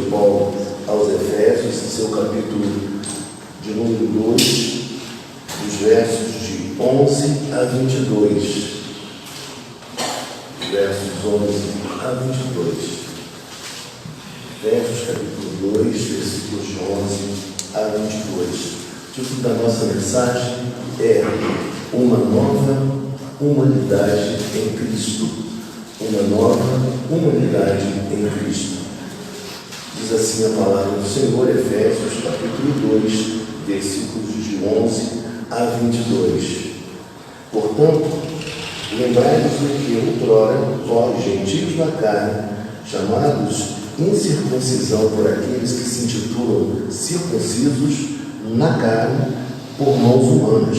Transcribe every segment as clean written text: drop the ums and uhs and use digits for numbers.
de Paulo aos Efésios, seu capítulo de número 2, dos versos de 11 a 22. Versos 11 a 22. Efésios capítulo 2, versículos de 11 a 22. O título da nossa mensagem é Uma Nova Humanidade em Cristo. Uma nova humanidade em Cristo. Diz assim a palavra do Senhor, Efésios capítulo 2, versículos de 11 a 22. Portanto, lembrai-vos de que outrora, vós, gentios na carne, chamados incircuncisão por aqueles que se intitulam circuncisos na carne por mãos humanas,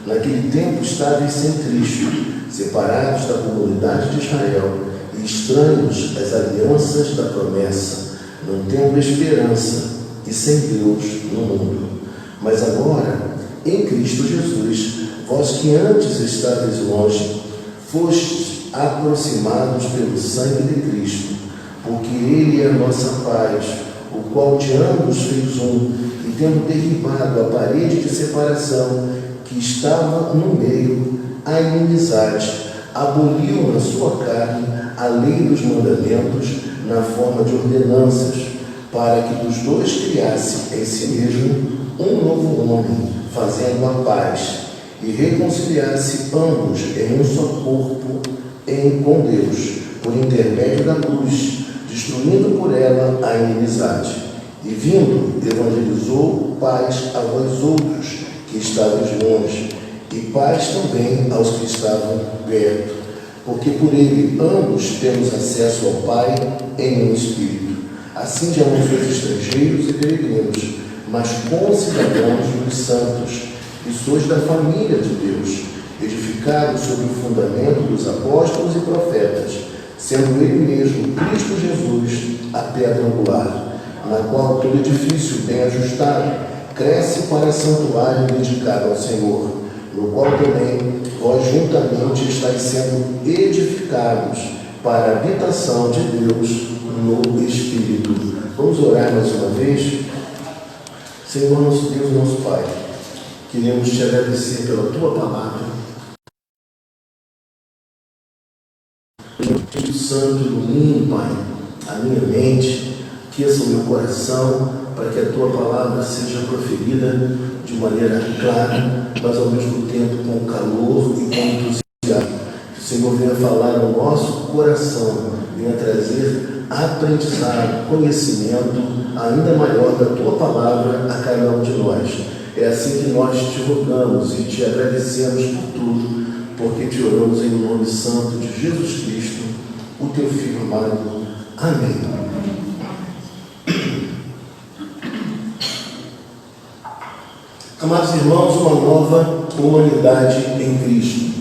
naquele tempo estáveis sem Cristo, separados da comunidade de Israel e estranhos às alianças da promessa, não tendo esperança e sem Deus no mundo. Mas agora, em Cristo Jesus, vós que antes estáveis longe, fostes aproximados pelo sangue de Cristo, porque Ele é a nossa paz, o qual de ambos fez um, e tendo derribado a parede de separação que estava no meio, a inimizade, aboliu na sua carne a lei dos mandamentos na forma de ordenanças, para que dos dois criasse em si mesmo um novo homem, fazendo a paz, e reconciliasse ambos em um só corpo com Deus, por intermédio da cruz, destruindo por ela a inimizade. E vindo, evangelizou paz a vós outros, que estáveis longe, e paz também aos que estavam perto, porque por ele ambos temos acesso ao Pai em um Espírito. Assim já não sois estrangeiros e peregrinos, mas concidadãos dos santos, e sois da família de Deus, edificados sobre o fundamento dos apóstolos e profetas, sendo ele mesmo, Cristo Jesus, a pedra angular, na qual todo edifício bem ajustado cresce para santuário dedicado ao Senhor, no qual também vós juntamente estáis sendo edificados para a habitação de Deus no Espírito. Vamos orar mais uma vez. Senhor, nosso Deus, nosso Pai, queremos te agradecer pela tua palavra. Espírito Santo, ilumine, Pai, a minha mente, aqueça o meu coração, para que a tua palavra seja proferida de maneira clara, mas ao mesmo tempo com calor e com entusiasmo. Que o Senhor venha falar ao nosso coração, venha trazer aprendizado, conhecimento ainda maior da tua palavra a cada um de nós. É assim que nós te rogamos e te agradecemos por tudo, porque te oramos em nome santo de Jesus Cristo, o teu Filho amado. Amém. Amados irmãos, uma nova humanidade em Cristo.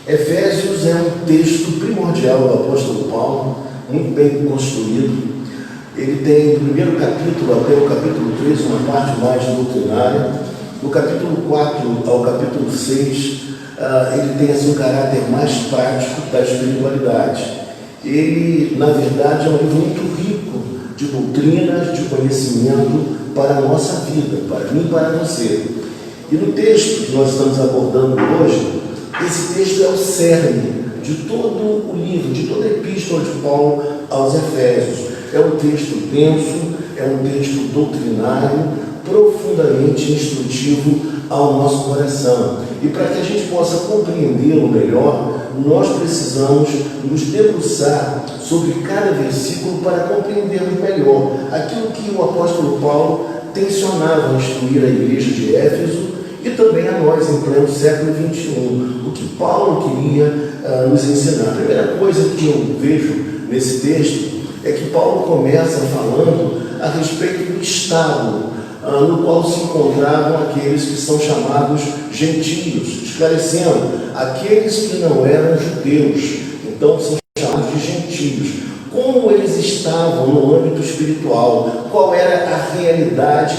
Efésios é um texto primordial do apóstolo Paulo, muito bem construído. Ele tem do primeiro capítulo até o capítulo 3 uma parte mais doutrinária. Do capítulo 4 ao capítulo 6, ele tem assim, um caráter mais prático da espiritualidade. Ele, na verdade, é um livro muito rico de doutrinas, de conhecimento para a nossa vida, para mim e para você. E no texto que nós estamos abordando hoje, esse texto é o cerne de todo o livro, de toda a epístola de Paulo aos Efésios. É um texto denso, é um texto doutrinário, profundamente instrutivo ao nosso coração. E para que a gente possa compreendê-lo melhor, nós precisamos nos debruçar sobre cada versículo para compreendermos melhor aquilo que o apóstolo Paulo tensionava instruir a igreja de Éfeso e também a nós em pleno século XXI. O que Paulo queria nos ensinar. A primeira coisa que eu vejo nesse texto é que Paulo começa falando a respeito do estado no qual se encontravam aqueles que são chamados gentios, esclarecendo, aqueles que não eram judeus, então são chamados de gentios. Como eles estavam no âmbito espiritual, qual era a realidade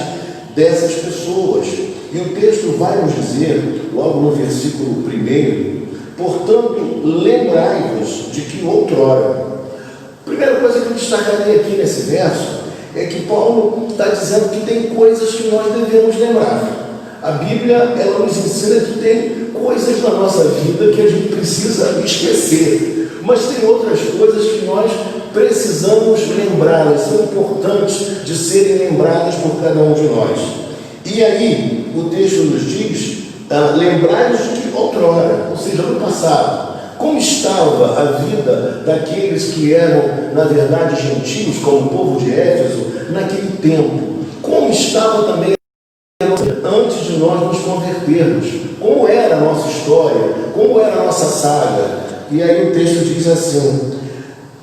dessas pessoas. E o texto vai nos dizer, logo no versículo 1, portanto, lembrai-vos de que outrora, Primeira coisa que eu destacaria aqui nesse verso é que Paulo está dizendo que tem coisas que nós devemos lembrar. A Bíblia, ela nos ensina que tem coisas na nossa vida que a gente precisa esquecer, mas tem outras coisas que nós precisamos lembrar, elas são importantes de serem lembradas por cada um de nós. E aí, o texto nos diz, lembrai-vos de que outrora, ou seja, no passado, como estava a vida daqueles que eram, na verdade, gentios, como o povo de Éfeso, naquele tempo, como estava também antes de nós nos convertermos, como era a nossa história, como era a nossa saga. E aí o texto diz assim: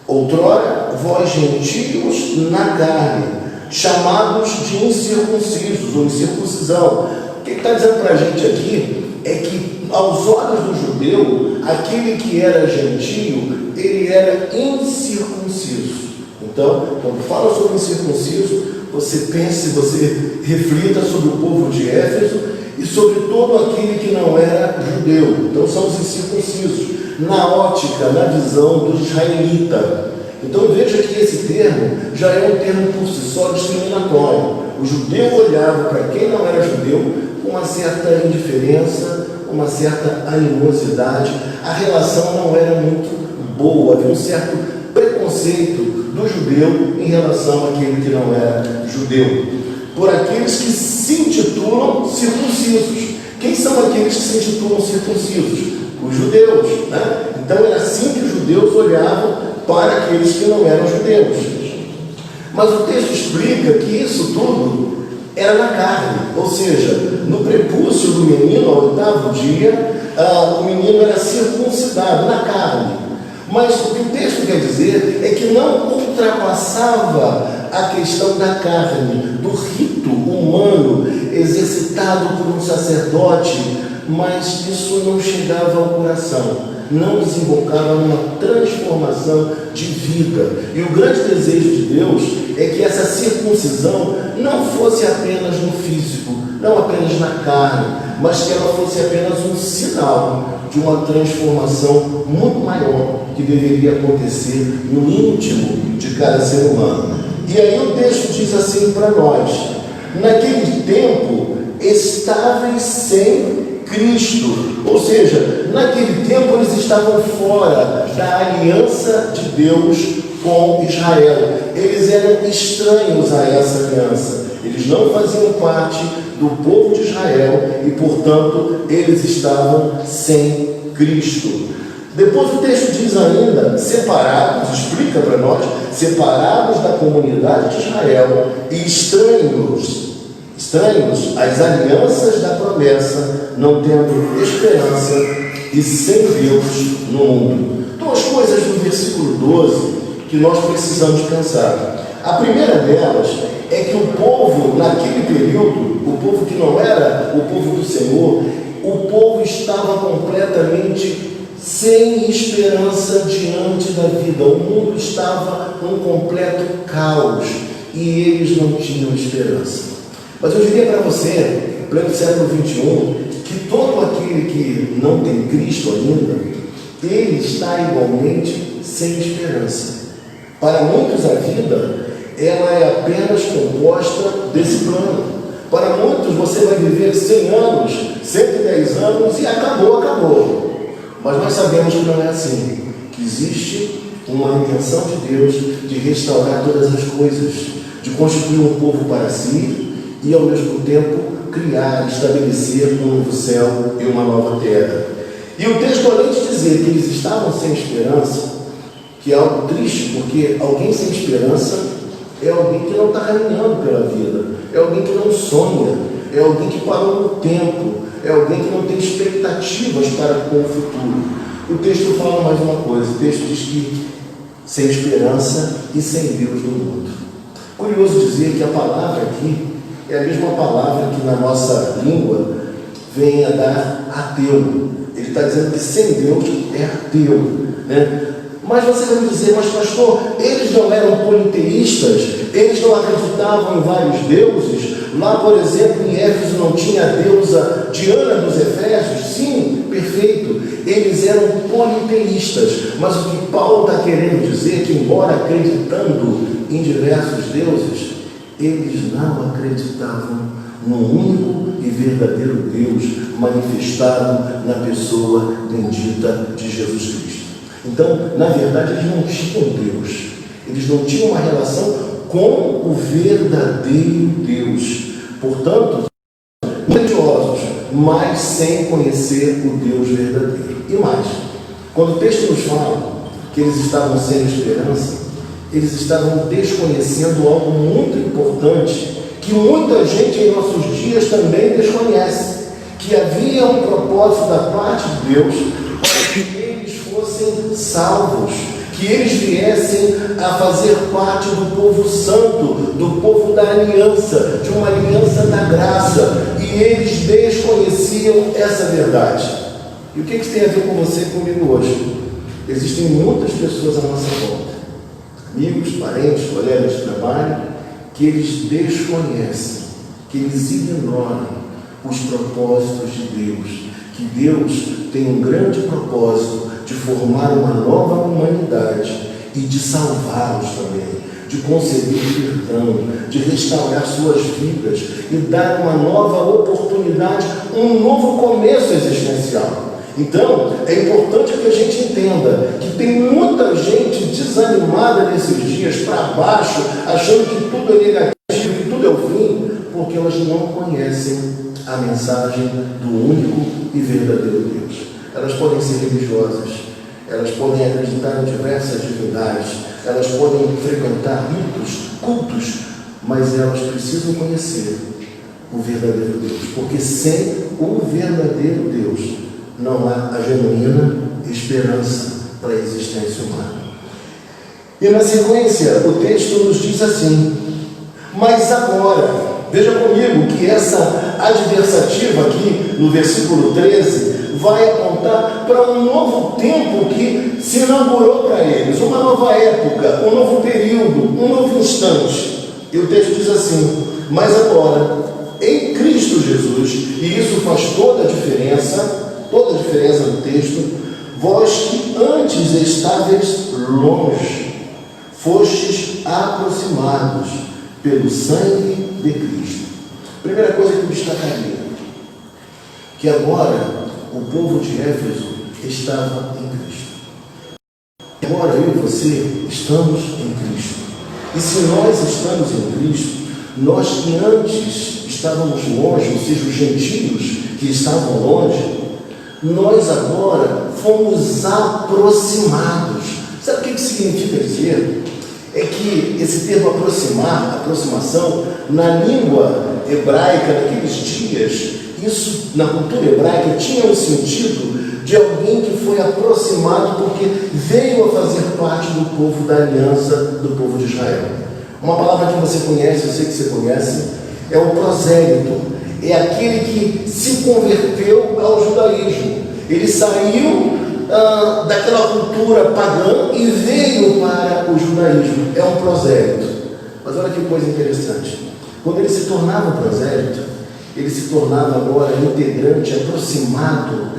outrora vós gentios na carne, chamados de incircuncisos ou incircuncisão. O que está dizendo para a gente aqui é que aos olhos do judeu, aquele que era gentio, ele era incircunciso. Então, quando fala sobre incircunciso, você pense, você reflita sobre o povo de Éfeso e sobre todo aquele que não era judeu. Então são os incircuncisos, na ótica, na visão do israelita. Então veja que esse termo já é um termo por si só discriminatório. O judeu olhava para quem não era judeu com uma certa indiferença, uma certa animosidade. A relação não era muito boa, havia um certo preconceito do judeu em relação àquele que não era judeu, por aqueles que se intitulam circuncisos. Quem são aqueles que se intitulam circuncisos? Os judeus, né? Então era assim que os judeus olhavam para aqueles que não eram judeus. Mas o texto explica que isso tudo era na carne, ou seja, no prepúcio do menino, ao 8º dia, o menino era circuncidado na carne. Mas o que o texto quer dizer é que não ultrapassava a questão da carne, do rito humano exercitado por um sacerdote, mas isso não chegava ao coração, não desembocava numa transformação de vida. E o grande desejo de Deus é que essa circuncisão não fosse apenas no físico, não apenas na carne, mas que ela fosse apenas um sinal de uma transformação muito maior que deveria acontecer no íntimo de cada ser humano. E aí o texto diz assim para nós: naquele tempo estáveis sem Cristo, ou seja, naquele tempo eles estavam fora da aliança de Deus com Israel, eles eram estranhos a essa aliança, eles não faziam parte do povo de Israel e, portanto, eles estavam sem Cristo. Depois o texto diz ainda, separados, explica para nós, separados da comunidade de Israel e estranhos às alianças da promessa, não tendo esperança e sem Deus no mundo. Duas coisas no versículo 12 que nós precisamos pensar. A primeira delas é que o povo, naquele período, o povo que não era o povo do Senhor, o povo estava completamente sem esperança diante da vida. O mundo estava num completo caos e eles não tinham esperança. Mas eu diria para você, em pleno século XXI, que todo aquele que não tem Cristo ainda, ele está igualmente sem esperança. Para muitos a vida, ela é apenas composta desse plano. Para muitos você vai viver 100 anos, 110 anos e acabou. Mas nós sabemos que não é assim, que existe uma intenção de Deus de restaurar todas as coisas, de constituir um povo para si e ao mesmo tempo criar, estabelecer um novo céu e uma nova terra. E o texto, além de dizer que eles estavam sem esperança, que é algo triste, porque alguém sem esperança é alguém que não está caminhando pela vida, é alguém que não sonha, é alguém que parou no tempo, é alguém que não tem expectativas para com o futuro. O texto fala mais uma coisa, o texto diz que sem esperança e sem Deus no mundo. Curioso dizer que a palavra aqui é a mesma palavra que na nossa língua vem a dar ateu. Ele está dizendo que sem Deus é ateu, né? Mas você vai me dizer, mas pastor, eles não eram politeístas, eles não acreditavam em vários deuses. Lá, por exemplo, em Éfeso não tinha a deusa Diana dos Efésios. Sim, perfeito. eles eram politeístas. Mas o que Paulo está querendo dizer é que, embora acreditando em diversos deuses, eles não acreditavam no único e verdadeiro Deus manifestado na pessoa bendita de Jesus Cristo. Então, na verdade, eles não tinham Deus, eles não tinham uma relação com o verdadeiro Deus. Portanto, religiosos, mas sem conhecer o Deus verdadeiro. E mais, quando o texto nos fala que eles estavam sem esperança, eles estavam desconhecendo algo muito importante, que muita gente em nossos dias também desconhece, que havia um propósito da parte de Deus para que eles fossem salvos, que eles viessem a fazer parte do povo santo, do povo da aliança, de uma aliança da graça, e eles desconheciam essa verdade. E o que isso tem a ver com você e comigo hoje? Existem muitas pessoas à nossa volta, amigos, parentes, colegas de trabalho, que eles desconhecem, que eles ignoram os propósitos de Deus, que Deus tem um grande propósito de formar uma nova humanidade e de salvá-los também, de conceder perdão, de restaurar suas vidas e dar uma nova oportunidade, um novo começo existencial. Então, é importante que a gente entenda que tem muita gente desanimada nesses dias, para baixo, achando que tudo é negativo, que tudo é o fim, porque elas não conhecem a mensagem do único e verdadeiro Deus. Elas podem ser religiosas, elas podem acreditar em diversas divindades, elas podem frequentar ritos, cultos, mas elas precisam conhecer o verdadeiro Deus, porque sem o verdadeiro Deus não há a genuína esperança para a existência humana. E na sequência, o texto nos diz assim: mas agora, veja comigo que essa adversativa aqui no versículo 13 vai apontar para um novo tempo que se inaugurou para eles, uma nova época, um novo período, um novo instante. E o texto diz assim: mas agora, em Cristo Jesus, e isso faz toda a diferença no texto, vós que antes estáveis longe, fostes aproximados pelo sangue de Cristo. Primeira coisa que eu destacaria, que agora o povo de Éfeso estava em Cristo. Agora eu e você estamos em Cristo. E se nós estamos em Cristo, nós que antes estávamos longe, ou seja, os gentios que estavam longe, nós agora fomos aproximados. Sabe o que significa dizer? É que esse termo aproximar, aproximação, na língua hebraica naqueles dias, isso na cultura hebraica tinha um sentido de alguém que foi aproximado porque veio a fazer parte do povo da aliança, do povo de Israel. Uma palavra que você conhece, eu sei que você conhece, é o prosélito. É aquele que se converteu ao judaísmo. Ele saiu daquela cultura pagã e veio para o judaísmo. É um prosélito. Mas olha que coisa interessante. Quando ele se tornava prosélito, ele se tornava agora integrante, aproximado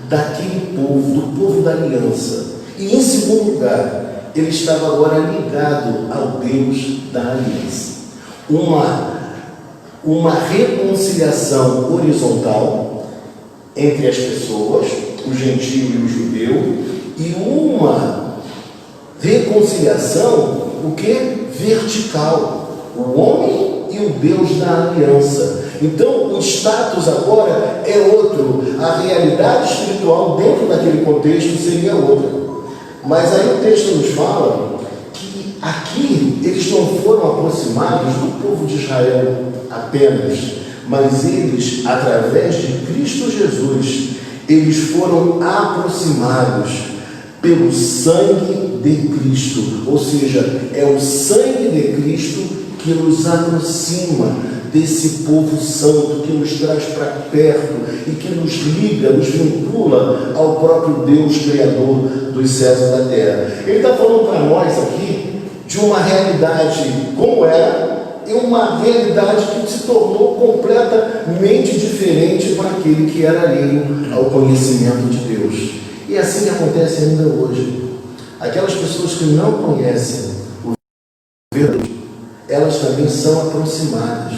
daquele povo, do povo da aliança. E em segundo lugar, ele estava agora ligado ao Deus da aliança. Uma reconciliação horizontal entre as pessoas, o gentio e o judeu, e uma reconciliação, o que? Vertical, o homem e o Deus da aliança. Então, o status agora é outro, a realidade espiritual dentro daquele contexto seria outra. Mas aí o texto nos fala que aqui eles não foram aproximados do povo de Israel apenas, mas eles, através de Cristo Jesus, eles foram aproximados pelo sangue de Cristo, ou seja, é o sangue de Cristo que nos aproxima desse povo santo, que nos traz para perto e que nos liga, nos vincula ao próprio Deus Criador dos céus e da terra. Ele está falando para nós aqui de uma realidade como era, e uma realidade que se tornou completamente diferente para aquele que era alheio ao conhecimento de Deus. E é assim que acontece ainda hoje. Aquelas pessoas que não conhecem o verdadeiro, elas também são aproximadas,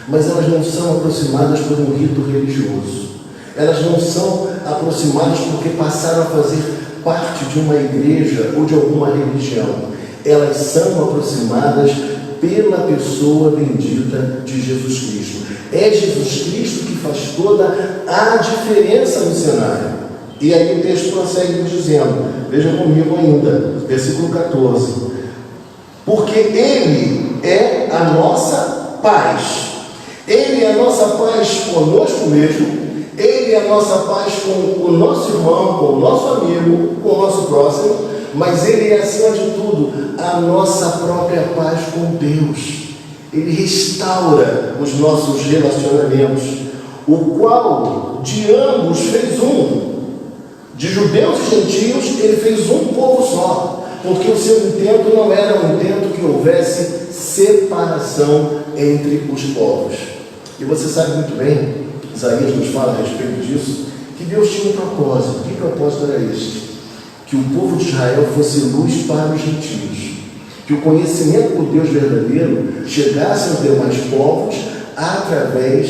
mas elas não são aproximadas por um rito religioso. Elas não são aproximadas porque passaram a fazer parte de uma igreja ou de alguma religião. Elas são aproximadas pela pessoa bendita de Jesus Cristo. É Jesus Cristo que faz toda a diferença no cenário. E aí o texto prossegue dizendo, veja comigo ainda, versículo 14. Porque Ele é a nossa paz. Ele é a nossa paz conosco mesmo. Ele é a nossa paz com o nosso irmão, com o nosso amigo, com o nosso próximo. Mas Ele é, acima de tudo, a nossa própria paz com Deus. Ele restaura os nossos relacionamentos, o qual de ambos fez um. De judeus e gentios, Ele fez um povo só, porque o seu intento não era um intento que houvesse separação entre os povos. E você sabe muito bem, Isaías nos fala a respeito disso, que Deus tinha um propósito. Que propósito era este? Que o povo de Israel fosse luz para os gentios, que o conhecimento do Deus verdadeiro chegasse aos demais povos através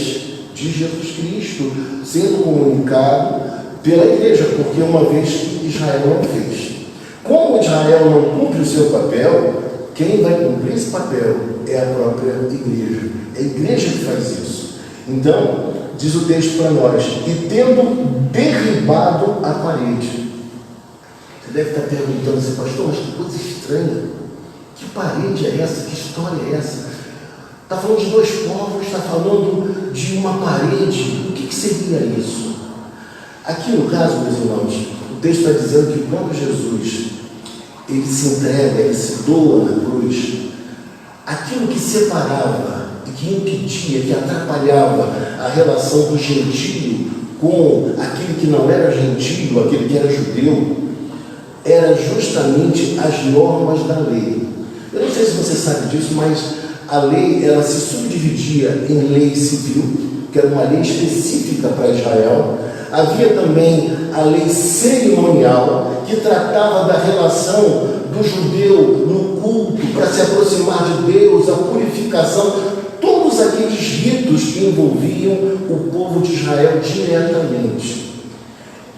de Jesus Cristo, sendo comunicado pela igreja, porque uma vez que Israel não fez. Como Israel não cumpre o seu papel, quem vai cumprir esse papel é a própria igreja. É a igreja que faz isso. Então, diz o texto para nós, e tendo derribado a parede. Você deve estar perguntando assim, pastor, mas que coisa estranha. Que parede é essa? Que história é essa? Está falando de dois povos, está falando de uma parede. O que seria isso? Aqui no caso, meus irmãos, o texto está dizendo que quando Jesus ele se entrega, ele se doa na cruz, aquilo que separava e que impedia, que atrapalhava a relação do gentio com aquele que não era gentio, aquele que era judeu, era justamente as normas da lei. Eu não sei se você sabe disso, mas a lei ela se subdividia em lei civil, que era uma lei específica para Israel. Havia também a lei cerimonial, que tratava da relação do judeu no culto, para se aproximar de Deus, a purificação, todos aqueles ritos que envolviam o povo de Israel diretamente.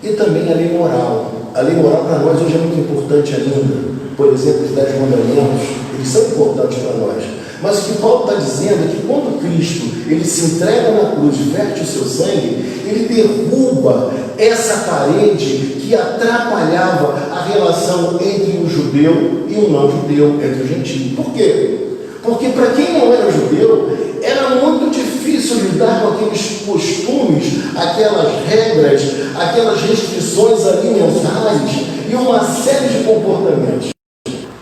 E também a lei moral. A lei moral para nós hoje é muito importante ainda. Por exemplo, os 10 mandamentos, eles são importantes para nós. Mas o que Paulo está dizendo é que quando Cristo ele se entrega na cruz e verte o seu sangue, ele derruba essa parede que atrapalhava a relação entre o judeu e o não judeu, entre o gentio. Por quê? Porque para quem não era judeu, era muito difícil lidar com aqueles costumes, aquelas regras, aquelas restrições alimentares e uma série de comportamentos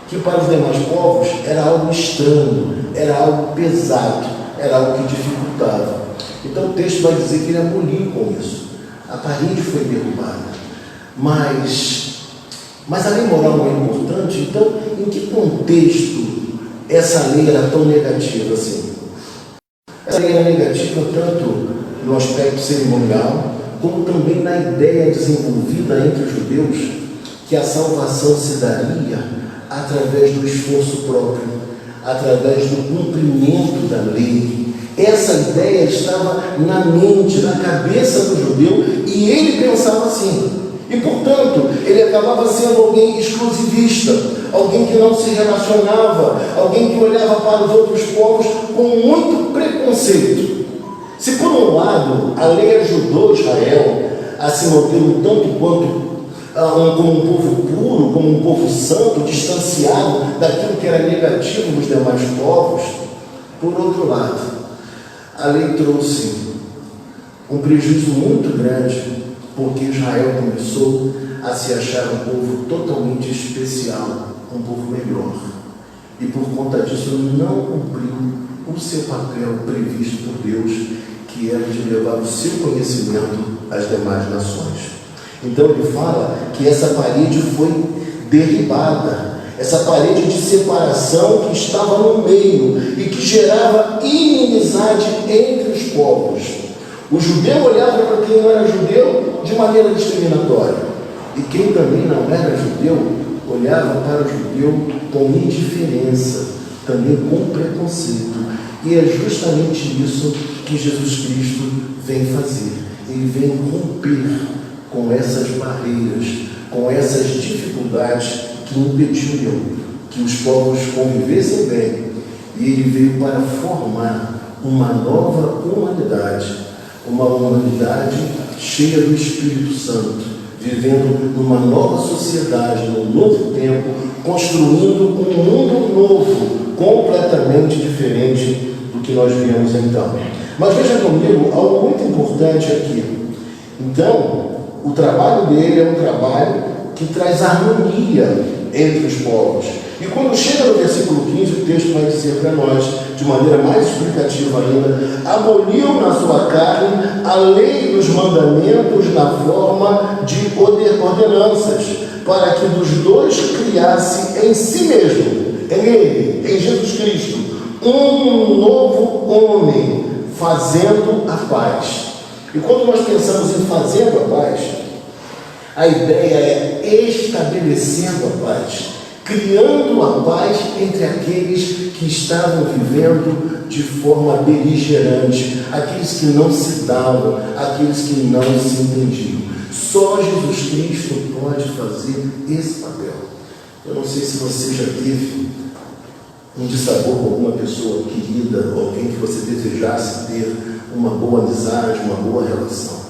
que para os demais povos era algo estranho, era algo pesado, era algo que dificultava. Então o texto vai dizer que ele aboliu com isso. A parede foi derrubada. Mas a lei moral não é importante? Então, em que contexto essa lei era tão negativa assim? Essa lei era negativa tanto no aspecto cerimonial, como também na ideia desenvolvida entre os judeus, que a salvação se daria através do esforço próprio, através do cumprimento da lei. Essa ideia estava na mente, na cabeça do judeu, e ele pensava assim. E, portanto, ele acabava sendo alguém exclusivista, alguém que não se relacionava, alguém que olhava para os outros povos com muito preconceito. Se, por um lado, a lei ajudou Israel a se manter um tanto quanto como um povo puro, como um povo santo, distanciado daquilo que era negativo nos demais povos, por outro lado, a lei trouxe um prejuízo muito grande, porque Israel começou a se achar um povo totalmente especial, um povo melhor. E por conta disso não cumpriu o seu papel previsto por Deus, que era de levar o seu conhecimento às demais nações. Então ele fala que essa parede foi derribada, essa parede de separação que estava no meio e que gerava inimizade entre os povos. O judeu olhava para quem não era judeu de maneira discriminatória. E quem também não era judeu, olhava para o judeu com indiferença, também com preconceito. E é justamente isso que Jesus Cristo vem fazer. Ele vem romper com essas barreiras, com essas dificuldades que impediam que os povos convivessem bem. E ele veio para formar uma nova humanidade, uma humanidade cheia do Espírito Santo, vivendo numa nova sociedade, num novo tempo, construindo um mundo novo, completamente diferente do que nós vivemos então. Mas veja comigo algo muito importante aqui. Então, o trabalho dele é um trabalho que traz harmonia entre os povos. E quando chega no versículo 15, o texto vai dizer para nós, de maneira mais explicativa ainda: aboliu na sua carne a lei dos mandamentos na forma de ordenanças, para que dos dois criasse em si mesmo, em ele, em Jesus Cristo, um novo homem, fazendo a paz. E quando nós pensamos em fazendo a paz, a ideia é estabelecendo a paz, criando a paz entre aqueles que estavam vivendo de forma beligerante, aqueles que não se davam, aqueles que não se entendiam. Só Jesus Cristo pode fazer esse papel. Eu não sei se você já teve um dissabor com alguma pessoa querida, ou alguém que você desejasse ter uma boa amizade, uma boa relação.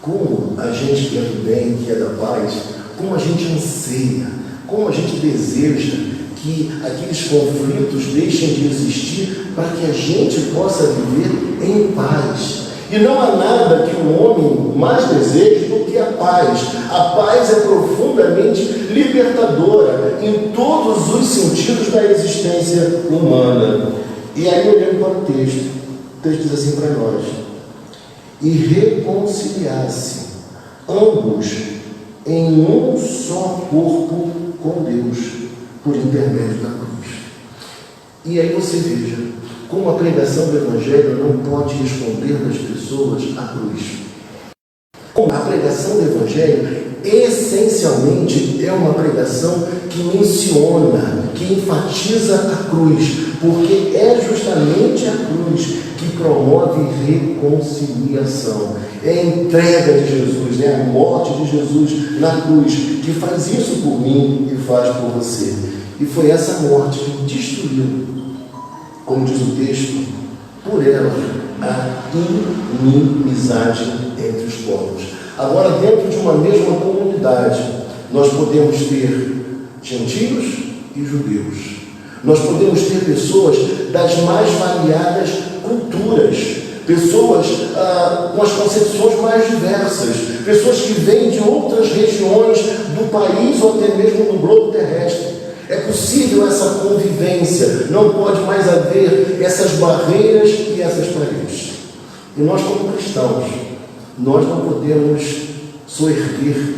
Como a gente que é do bem, que é da paz, como a gente anseia, como a gente deseja que aqueles conflitos deixem de existir para que a gente possa viver em paz. E não há nada que o homem mais deseje do que a paz. A paz é profundamente libertadora em todos os sentidos da existência humana. E aí, olhando para o texto diz assim para nós: e reconciliasse ambos em um só corpo com Deus, por intermédio da cruz. E aí você veja como a pregação do Evangelho não pode responder das pessoas à cruz. A pregação do Evangelho essencialmente é uma pregação que menciona, que enfatiza a cruz, porque é justamente a cruz que promove reconciliação. É a entrega de Jesus, é a morte de Jesus na cruz que faz isso por mim e faz por você. E foi essa morte que destruiu, como diz o texto, por ela a inimizade entre os povos. Agora, dentro de uma mesma comunidade, nós podemos ter gentios e judeus. Nós podemos ter pessoas das mais variadas culturas, pessoas com as concepções mais diversas, pessoas que vêm de outras regiões do país ou até mesmo do globo terrestre. É possível essa convivência, não pode mais haver essas barreiras e essas paredes. E nós, como cristãos, nós não podemos soerguer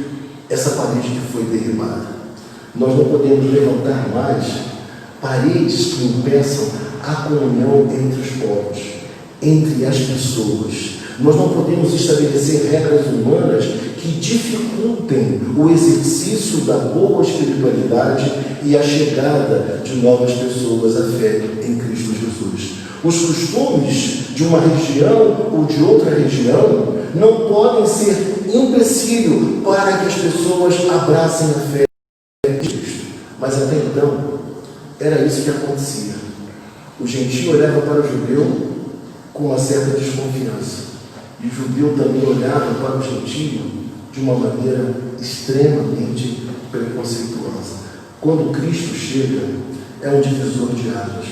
essa parede que foi derribada. Nós não podemos levantar mais paredes que impeçam a comunhão entre os povos, entre as pessoas. Nós não podemos estabelecer regras humanas que dificultem o exercício da boa espiritualidade e a chegada de novas pessoas à fé em Cristo Jesus. Os costumes de uma região ou de outra região não podem ser empecilho para que as pessoas abracem a fé em Cristo. Mas até então, era isso que acontecia. O gentio olhava para o judeu com uma certa desconfiança. E o judeu também olhava para o gentio de uma maneira extremamente preconceituosa. Quando Cristo chega, é um divisor de águas.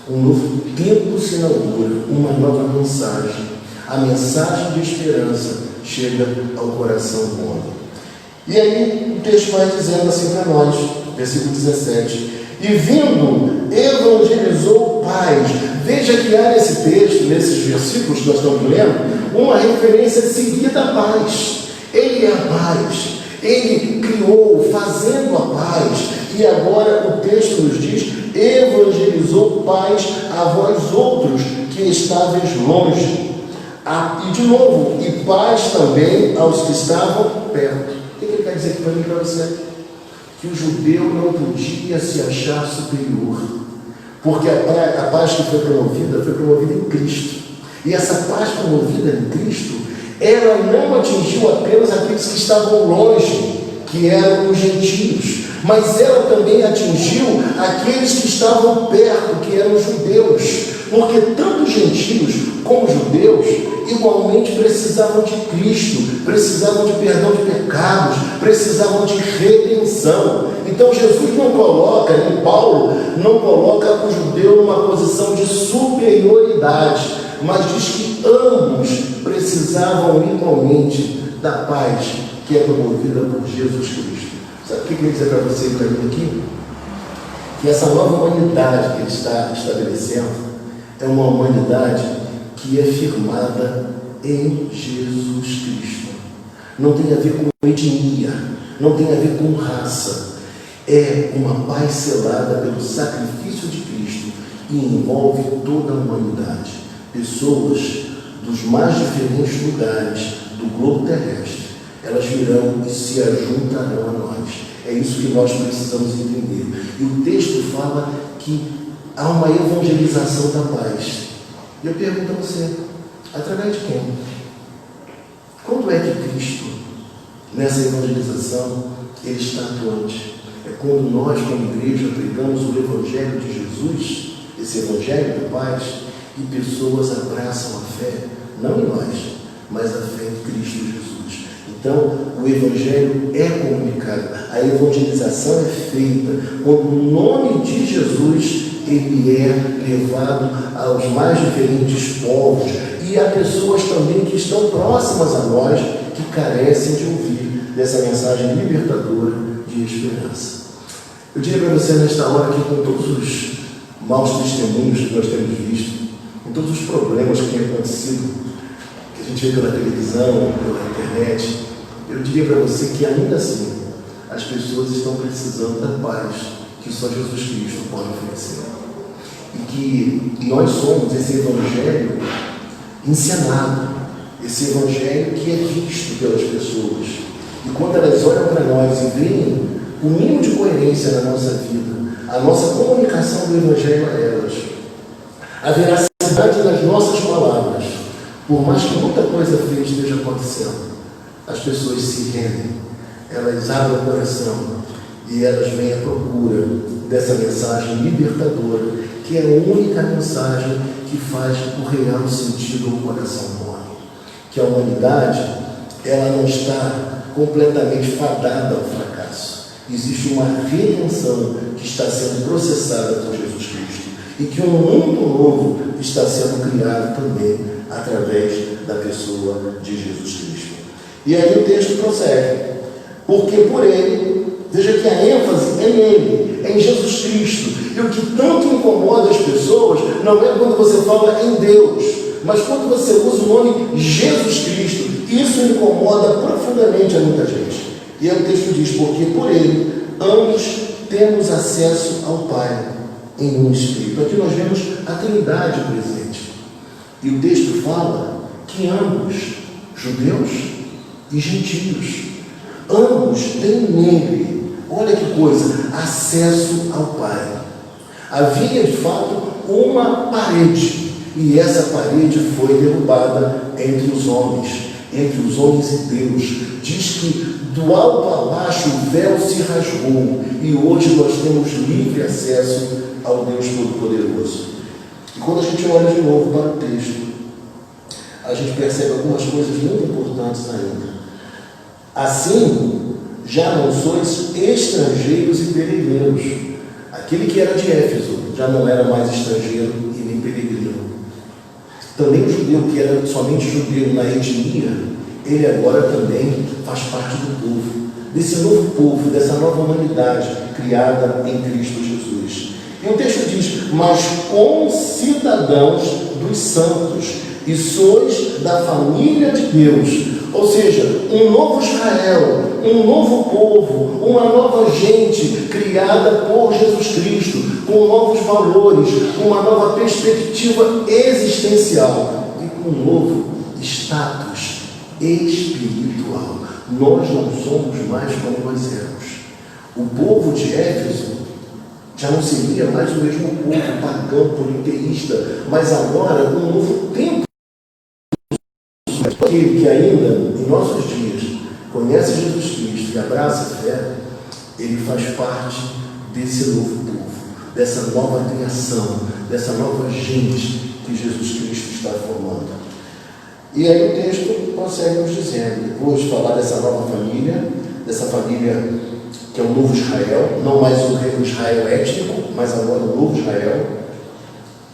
Um novo tempo se inaugura, uma nova mensagem. A mensagem de esperança chega ao coração do homem. E aí o texto vai dizendo assim para nós, versículo 17: e vindo, evangelizou paz. Veja que há nesse texto, nesses versículos que nós estamos lendo, uma referência seguida à paz. Ele é a paz. Ele criou, fazendo a paz. E agora o texto nos diz: evangelizou paz a vós outros que estáveis longe. E de novo, e paz também aos que estavam perto. O que ele quer dizer aqui para mim e para você? Que o judeu não podia se achar superior, porque a paz que foi promovida em Cristo. E essa paz promovida em Cristo, ela não atingiu apenas aqueles que estavam longe, que eram os gentios, mas ela também atingiu aqueles que estavam perto, que eram os judeus, porque tanto os gentios como os judeus igualmente precisavam de Cristo, precisavam de perdão de pecados, precisavam de redenção. Então Jesus não coloca, nem Paulo não coloca o judeu numa posição de superioridade, mas diz que ambos precisavam igualmente da paz que é promovida por Jesus Cristo. Sabe o que eu queria dizer para você e para mim aqui? Que essa nova humanidade que ele está estabelecendo é uma humanidade que é firmada em Jesus Cristo. Não tem a ver com etnia, não tem a ver com raça. É uma paz selada pelo sacrifício de Cristo e envolve toda a humanidade. Pessoas dos mais diferentes lugares do globo terrestre, elas virão e se ajuntarão a nós. É isso que nós precisamos entender. E o texto fala que há uma evangelização da paz. E eu pergunto a você, através de quem? Quando é que Cristo, nessa evangelização, ele está atuante? É quando nós, como igreja, pregamos o Evangelho de Jesus, esse Evangelho da paz, e pessoas abraçam a fé, não em nós, mas a fé em Cristo Jesus. Então, o Evangelho é comunicado, a evangelização é feita quando o nome de Jesus ele é levado aos mais diferentes povos e a pessoas também que estão próximas a nós, que carecem de ouvir dessa mensagem libertadora de esperança. Eu diria para você nesta hora que com todos os maus testemunhos que nós temos visto, com todos os problemas que têm acontecido, que a gente vê pela televisão, pela internet, eu diria para você que ainda assim as pessoas estão precisando da paz que só Jesus Cristo pode oferecer. E que nós somos esse Evangelho encenado, esse Evangelho que é visto pelas pessoas. E quando elas olham para nós e veem o mínimo de coerência na nossa vida, a nossa comunicação do Evangelho a elas, a veracidade das nossas palavras, por mais que muita coisa feia esteja acontecendo, as pessoas se rendem, elas abrem o coração e elas vêm à procura dessa mensagem libertadora, que é a única mensagem que faz o real sentido ao coração humano. Que a humanidade, ela não está completamente fadada ao fracasso. Existe uma redenção que está sendo processada por Jesus Cristo e que um mundo novo está sendo criado também através da pessoa de Jesus Cristo. E aí o texto prossegue, porque por ele, veja que a ênfase é nele, é em Jesus Cristo. E o que tanto incomoda as pessoas não é quando você fala em Deus, mas quando você usa o nome Jesus Cristo. Isso incomoda profundamente a muita gente. E aí o texto diz, porque por ele ambos temos acesso ao Pai em um Espírito. Aqui nós vemos a Trindade presente. E o texto fala que ambos, judeus e gentios, ambos têm nele, olha que coisa, acesso ao Pai. Havia de fato uma parede, e essa parede foi derrubada entre os homens e Deus. Diz que do alto a baixo o véu se rasgou, e hoje nós temos livre acesso ao Deus Todo-Poderoso. E quando a gente olha de novo para o texto, a gente percebe algumas coisas muito importantes ainda. Assim, já não sois estrangeiros e peregrinos. Aquele que era de Éfeso já não era mais estrangeiro e nem peregrino. Também o judeu que era somente judeu na etnia, ele agora também faz parte do povo, desse novo povo, dessa nova humanidade criada em Cristo Jesus. E o texto diz, mas concidadãos dos santos, e sois da família de Deus. Ou seja, um novo Israel, um novo povo, uma nova gente criada por Jesus Cristo, com novos valores, com uma nova perspectiva existencial e com um novo status espiritual. Nós não somos mais como nós éramos. O povo de Éfeso já não seria mais o mesmo povo pagão, politeísta, mas agora um novo tempo. Aquele que ainda, em nossos dias, conhece Jesus Cristo e abraça a fé, ele faz parte desse novo povo, dessa nova criação, dessa nova gente que Jesus Cristo está formando. E aí o texto consegue nos dizendo, depois de falar dessa nova família, dessa família que é o novo Israel, não mais o reino Israel étnico, mas agora o novo Israel,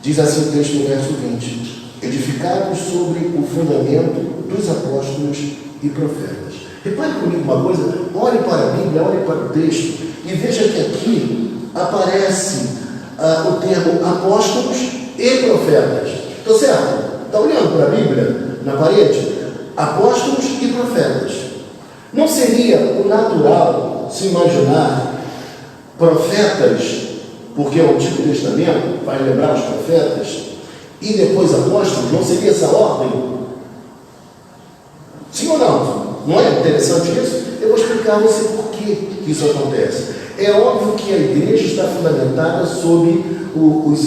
diz assim o texto no verso 20, edificados sobre o fundamento dos apóstolos e profetas. Repare comigo uma coisa, olhe para a Bíblia, olhe para o texto, e veja que aqui aparece o termo apóstolos e profetas. Estou certo? Está olhando para a Bíblia na parede? Apóstolos e profetas. Não seria o natural se imaginar profetas, porque é o Antigo Testamento, vai lembrar os profetas, e depois apóstolos? Não seria essa ordem? Sim ou não? Não é interessante isso? Eu vou explicar a você por que isso acontece. É óbvio que a igreja está fundamentada sobre os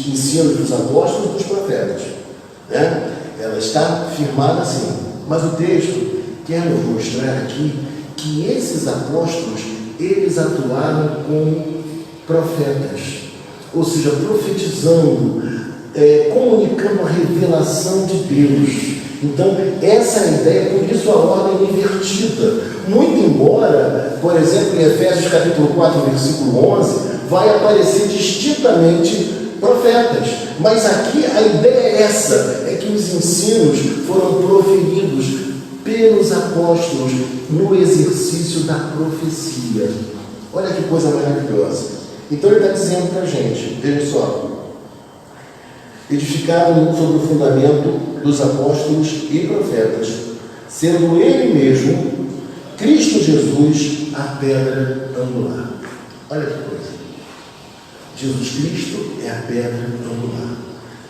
ensinos dos apóstolos e dos profetas, né? Ela está firmada assim. Mas o texto quer nos mostrar aqui que esses apóstolos, eles atuaram como profetas, ou seja, profetizando, comunicando a revelação de Deus. Então, essa é a ideia, por isso a ordem invertida. Muito embora, por exemplo, em Efésios capítulo 4, versículo 11, vai aparecer distintamente profetas. Mas aqui a ideia é essa, é que os ensinos foram proferidos pelos apóstolos no exercício da profecia. Olha que coisa maravilhosa. Então ele está dizendo para a gente, veja só, edificado sobre o fundamento dos apóstolos e profetas, sendo ele mesmo, Cristo Jesus, a pedra angular. Olha que coisa. Jesus Cristo é a pedra angular.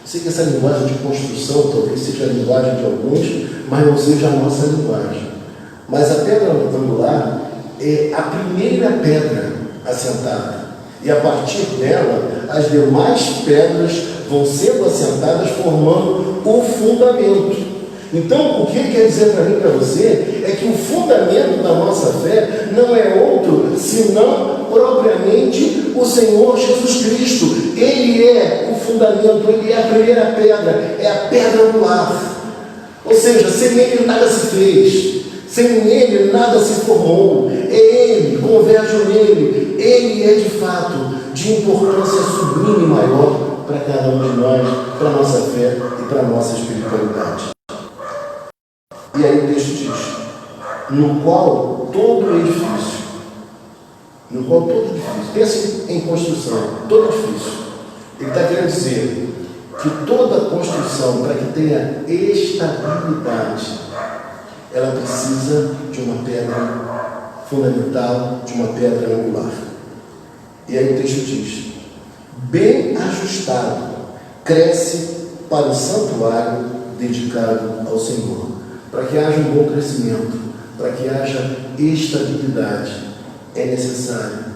Sei que essa linguagem de construção talvez seja a linguagem de alguns, mas não seja a nossa linguagem. Mas a pedra angular é a primeira pedra assentada. E a partir dela, as demais pedras vão sendo assentadas, formando o fundamento. Então, o que quer dizer para mim e para você é que o fundamento da nossa fé não é outro senão propriamente o Senhor Jesus Cristo. Ele é o fundamento, ele é a primeira pedra, é a pedra angular. Ou seja, sem ele nada se fez, sem ele nada se formou. É ele, converge nele, ele é de fato de importância sublime e maior para cada um de nós, para a nossa fé e para a nossa espiritualidade. E aí o texto diz, no qual todo edifício, pense em construção, todo edifício, ele está querendo dizer que toda construção, para que tenha estabilidade, ela precisa de uma pedra fundamental, de uma pedra angular. E aí o texto diz, bem ajustado, cresce para o santuário dedicado ao Senhor. Para que haja um bom crescimento, para que haja estabilidade, é necessário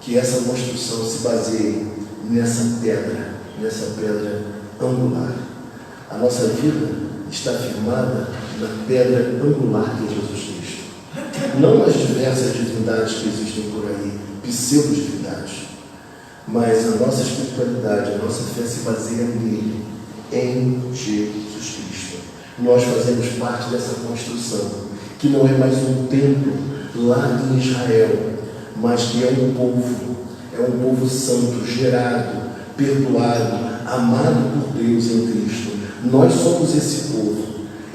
que essa construção se baseie nessa pedra angular. A nossa vida está firmada na pedra angular que é Jesus Cristo. Não nas diversas divindades que existem por aí, pseudo-divindades, mas a nossa espiritualidade, a nossa fé se baseia nele, em Jesus Cristo. Nós fazemos parte dessa construção, que não é mais um templo lá em Israel, mas que é um povo santo, gerado, perdoado, amado por Deus em Cristo. Nós somos esse povo,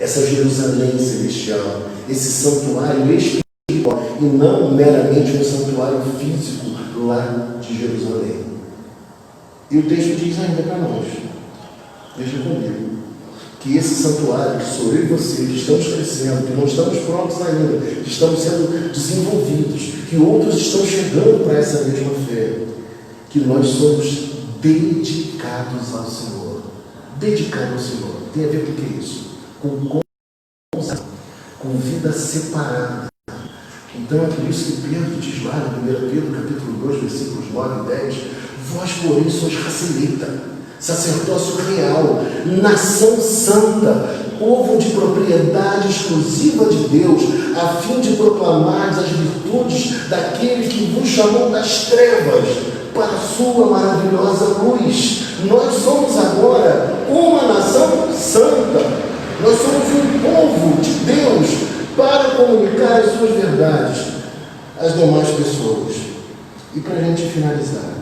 essa Jerusalém celestial, esse santuário espiritual, e não meramente um santuário físico lá de Jerusalém. E o texto diz ainda para nós, veja comigo, que esse santuário, que sou eu e você, que estamos crescendo, que não estamos prontos ainda, que estamos sendo desenvolvidos, que outros estão chegando para essa mesma fé, que nós somos dedicados ao Senhor. Dedicado ao Senhor. Tem a ver com o que é isso? Com com vida separada. Então é por isso que Pedro diz lá em 1 Pedro capítulo 2, versículos 9 e 10, vós, porém, sois raça eleita, sacerdócio real, nação santa, povo de propriedade exclusiva de Deus, a fim de proclamar as virtudes daquele que vos chamou das trevas para a sua maravilhosa luz. Nós somos agora uma nação santa, nós somos um povo de Deus para comunicar as suas verdades às demais pessoas. E para a gente finalizar,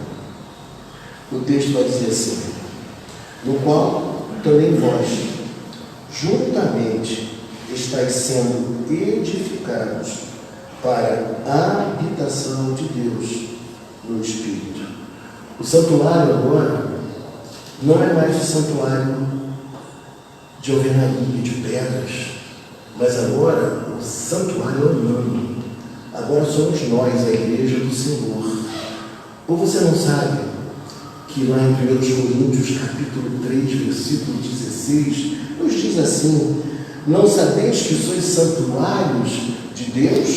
o texto vai dizer assim, no qual também vós, juntamente, estáis sendo edificados para a habitação de Deus no Espírito. O santuário agora não é mais o santuário de alvenaria, de pedras, mas agora o santuário é humano. Agora somos nós, a igreja do Senhor. Ou você não sabe que lá em 1 Coríntios capítulo 3, versículo 16, nos diz assim, não sabeis que sois santuários de Deus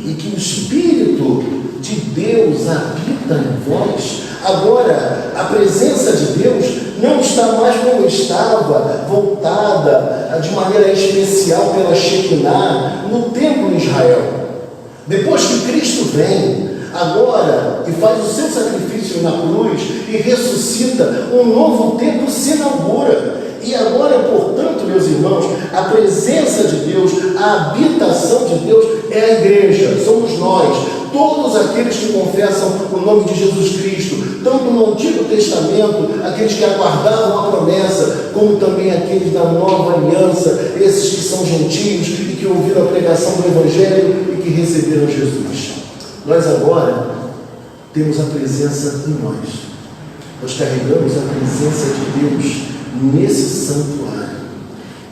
e que o Espírito de Deus habita em vós? Agora, a presença de Deus não está mais como estava, voltada de maneira especial pela Shekinah no templo em Israel. Depois que Cristo vem agora e faz o seu sacrifício na cruz e ressuscita, um novo templo se inaugura. E agora, portanto, meus irmãos, a presença de Deus, a habitação de Deus é a igreja, somos nós. Todos aqueles que confessam o nome de Jesus Cristo, tanto no Antigo Testamento, aqueles que aguardavam a promessa, como também aqueles da nova aliança, esses que são gentios e que ouviram a pregação do Evangelho e que receberam Jesus. Nós agora temos a presença em nós. Nós carregamos a presença de Deus nesse santuário.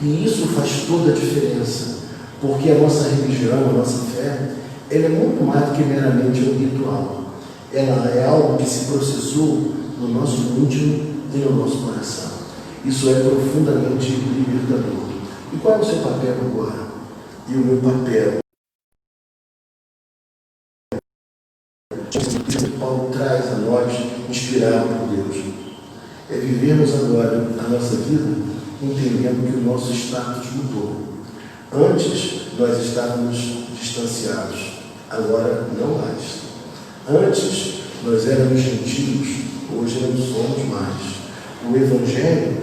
E isso faz toda a diferença, porque a nossa religião, a nossa fé, ela é muito mais do que meramente um ritual. Ela é algo que se processou no nosso íntimo e no nosso coração. Isso é profundamente libertador. E qual é o seu papel agora? E o meu papel? Que Paulo traz a nós, inspirado por Deus, é vivermos agora a nossa vida entendendo que o nosso status mudou. Antes nós estávamos distanciados, agora não mais. Antes nós éramos gentios, hoje não somos mais. O Evangelho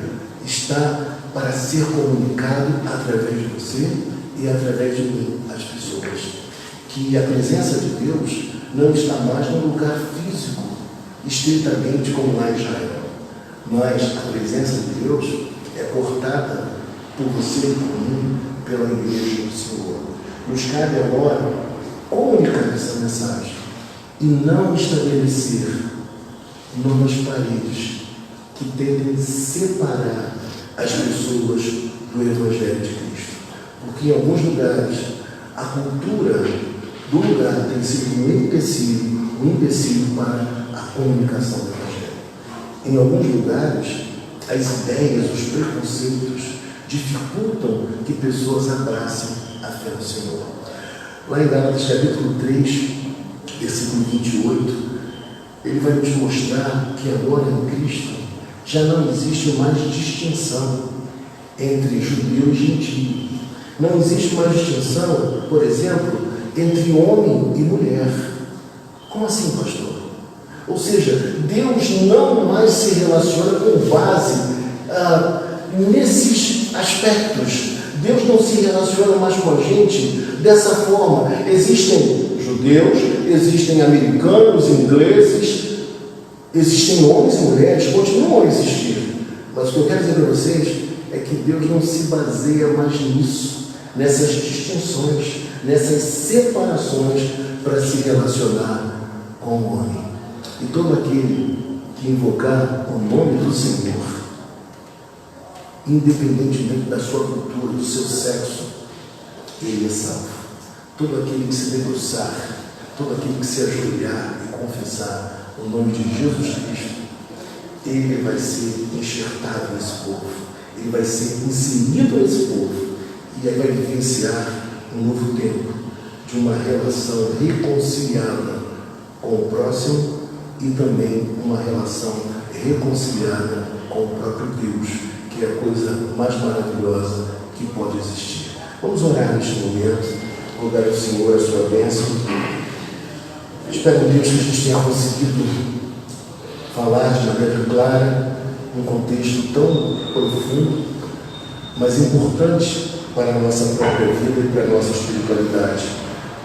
está para ser comunicado através de você e através de mim, as pessoas. Que a presença de Deus não está mais num lugar físico, estritamente como lá em Israel. Mas a presença de Deus é portada por você e por mim, pela igreja do Senhor. Nos cabe agora comunicar essa mensagem e não estabelecer novas paredes que tentem separar as pessoas do Evangelho de Cristo. Porque em alguns lugares a cultura do lugar tem sido um empecilho para a comunicação do Evangelho. Em alguns lugares, as ideias, os preconceitos dificultam que pessoas abracem a fé no Senhor. Lá em Gálatas capítulo 3, versículo 28, ele vai nos mostrar que agora em Cristo já não existe mais distinção entre judeu e gentio. Não existe mais distinção, por exemplo, entre homem e mulher. Como assim, pastor? Ou seja, Deus não mais se relaciona com base nesses aspectos. Deus não se relaciona mais com a gente dessa forma. Existem judeus, existem americanos, ingleses, existem homens e mulheres, continuam a existir. Mas o que eu quero dizer para vocês é que Deus não se baseia mais nisso, nessas distinções, nessas separações para se relacionar com o homem. E todo aquele que invocar o nome do Senhor, independentemente da sua cultura, do seu sexo, ele é salvo. Todo aquele que se debruçar, todo aquele que se ajoelhar e confessar o nome de Jesus Cristo, ele vai ser enxertado nesse povo, ele vai ser inserido nesse povo, e aí vai vivenciar um novo tempo de uma relação reconciliada com o próximo e também uma relação reconciliada com o próprio Deus, que é a coisa mais maravilhosa que pode existir. Vamos orar neste momento, rogar ao Senhor a sua bênção. Espero, Deus, que a gente tenha conseguido falar de maneira clara, num contexto tão profundo, mas importante para a nossa própria vida e para a nossa espiritualidade,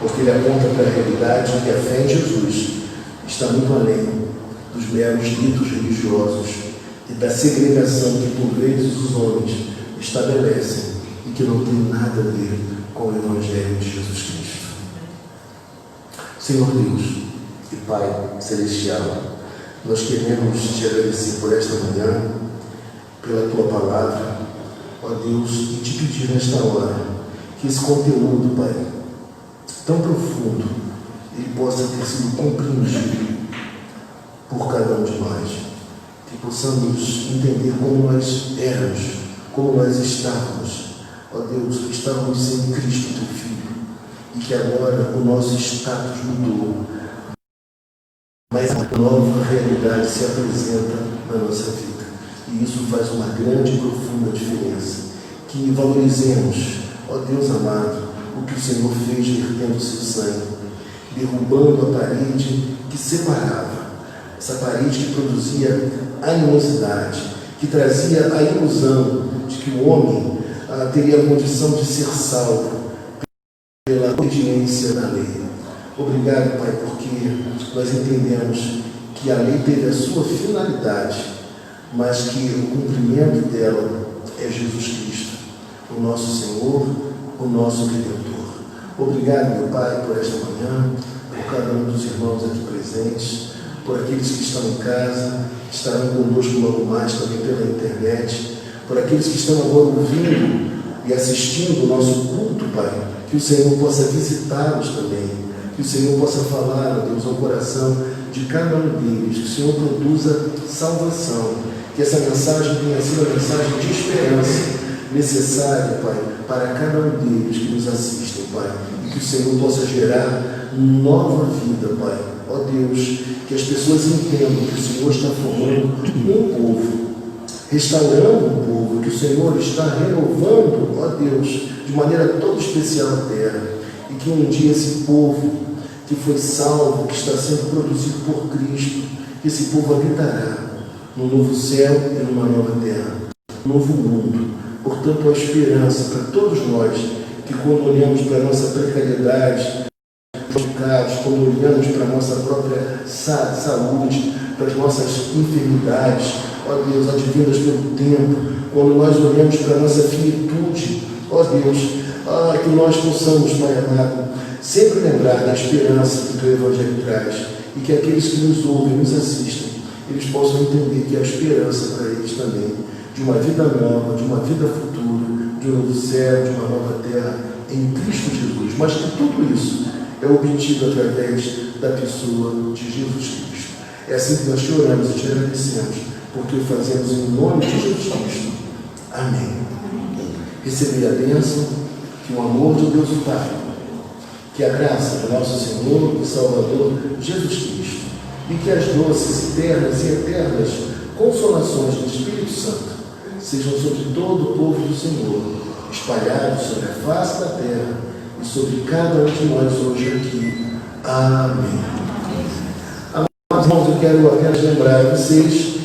porque ele aponta para a realidade que a fé em Jesus está muito além dos meros ritos religiosos e da segregação que por vezes os homens estabelecem e que não tem nada a ver com o Evangelho de Jesus Cristo. Senhor Deus e Pai Celestial, nós queremos te agradecer por esta manhã, pela Tua Palavra, ó Deus, e te pedir nesta hora que esse conteúdo, Pai, tão profundo, ele possa ter sido compreendido por cada um de nós, que possamos entender como nós éramos, como nós estávamos, ó Deus, que estávamos sem Cristo, Teu Filho, e que agora o nosso status mudou, mas a nova realidade se apresenta na nossa vida. E isso faz uma grande e profunda diferença. Que valorizemos, ó Deus amado, o que o Senhor fez vertendo o seu sangue, derrubando a parede que separava, essa parede que produzia animosidade, que trazia a ilusão de que o homem teria a condição de ser salvo pela obediência da lei. Obrigado, Pai, porque nós entendemos que a lei teve a sua finalidade, mas que o cumprimento dela é Jesus Cristo, o nosso Senhor, o nosso Redentor. Obrigado, meu Pai, por esta manhã, por cada um dos irmãos aqui presentes, por aqueles que estão em casa, que estarão conosco logo mais também pela internet, por aqueles que estão agora ouvindo e assistindo o nosso culto, Pai, que o Senhor possa visitá-los também, que o Senhor possa falar, ó Deus, ao coração de cada um deles, que o Senhor produza salvação, que essa mensagem tenha sido a mensagem de esperança necessária, Pai, para cada um deles que nos assistem, Pai, e que o Senhor possa gerar nova vida, Pai. Ó Deus, que as pessoas entendam que o Senhor está formando um povo, restaurando um povo, que o Senhor está renovando, ó Deus, de maneira toda especial a terra, e que um dia esse povo que foi salvo, que está sendo produzido por Cristo, que esse povo habitará num novo céu e numa nova terra, um novo mundo. Portanto, a esperança para todos nós, que quando olhamos para a nossa precariedade, quando olhamos para a nossa própria saúde, para as nossas enfermidades, ó Deus, advindas pelo tempo, quando nós olhamos para a nossa finitude, ó Deus, que nós possamos, Pai amado, sempre lembrar da esperança que o Teu Evangelho traz, e que aqueles que nos ouvem, nos assistem, eles possam entender que há esperança para eles também, de uma vida nova, de uma vida futura, de um novo céu, de uma nova terra, em Cristo Jesus. Mas que tudo isso é obtido através da pessoa de Jesus Cristo. É assim que nós te oramos e te agradecemos, porque o fazemos em nome de Jesus Cristo. Amém. Receber a bênção, que o amor de Deus o Pai, que a graça do nosso Senhor e Salvador Jesus Cristo, e que as doces, ternas e eternas consolações do Espírito Santo sejam sobre todo o povo do Senhor, espalhados sobre a face da terra e sobre cada um de nós hoje aqui. Amém. Amados irmãos, eu quero apenas lembrar a vocês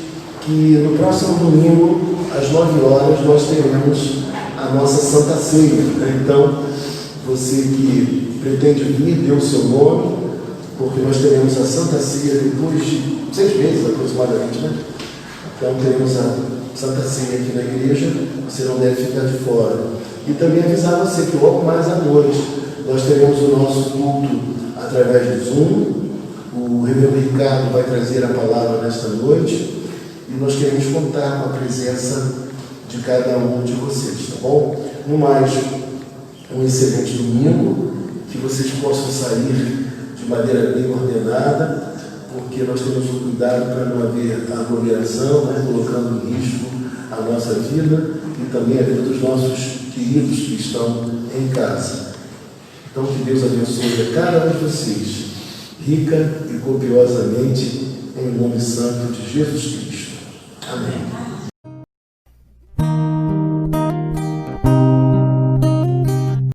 que no próximo domingo, às 9 horas, nós teremos a nossa Santa Ceia. Então, você que pretende vir, dê o seu nome, porque nós teremos a Santa Ceia depois de 6 meses aproximadamente, né? Então teremos a Santa Ceia aqui na igreja, você não deve ficar de fora. E também avisar você que logo mais à noite nós teremos o nosso culto através do Zoom. O reverendo Ricardo vai trazer a palavra nesta noite e nós queremos contar com a presença de cada um de vocês, tá bom? No mais, um excelente domingo, que vocês possam sair de maneira bem ordenada, porque nós temos um cuidado para não haver aglomeração, né, colocando em risco a nossa vida e também a vida dos nossos queridos que estão em casa. Então, que Deus abençoe a cada um de vocês, rica e copiosamente, em nome santo de Jesus Cristo. Amém.